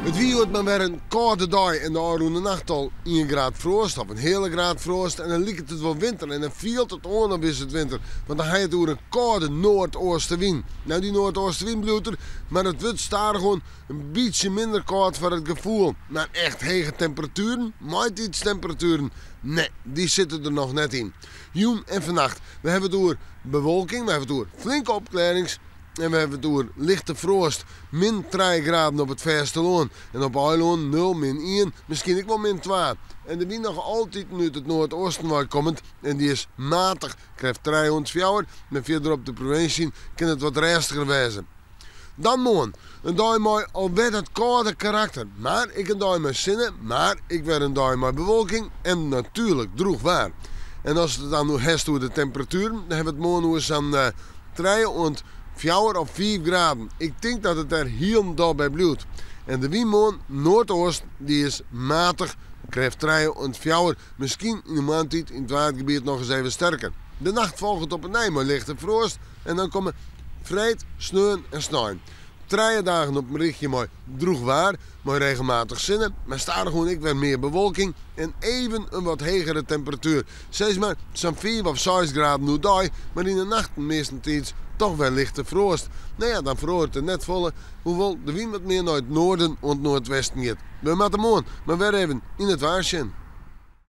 Het wie wordt maar weer een koude dag en de aanroende nacht al 1 graad frost of een hele graad frost en dan lijkt het wel winter en dan viel het aan op is het winter. Want dan ga je door een koude noordoostenwind. Nou die noordoostenwind bloeit er, maar het wordt daar gewoon een beetje minder koud voor het gevoel. Maar echt hege temperaturen, maar iets temperaturen, nee, die zitten er nog net in. Joen en vannacht, we hebben door bewolking, we hebben door flinke opklarings. En we hebben door lichte frost, min 3 graden op het Versteloon. En op Eiloon 0, min 1, misschien ook wel min 2. En de wind nog altijd uit het noordoosten waar komt. En die is matig, krijgt 304. Maar verder op de provincie kan het wat rustiger wezen. Dan morgen, een dag met alweer het koude karakter. Maar ik een dag met zinnen, maar ik werd een dag met bewolking en natuurlijk droeg waar. En als het dan nu heeft door de temperaturen, dan hebben we het morgen eens aan 4 of 5 graden. Ik denk dat het er heel daarbij blijft. En de windmolen noordoost die is matig, krijgt 3 en 4. Misschien in de maandtijd in het watergebied nog eens even sterker. De nacht volgt het op een nijmer lichte frost en dan komen vreed, sneeuw en sneeuw. 3 dagen op mijn richtje mooi droeg waar, maar regelmatig zinnen. Maar staat gewoon ik weer meer bewolking en even een wat hegere temperatuur. Zeg maar zo'n 4 of 6 graden nu dag, maar in de nacht meestens toch wel lichte frost. Nou ja, dan verhoort het net volle, hoewel de wind wat meer naar het noorden en noordwesten gaat. We moeten morgen maar weer even in het waarschuwen.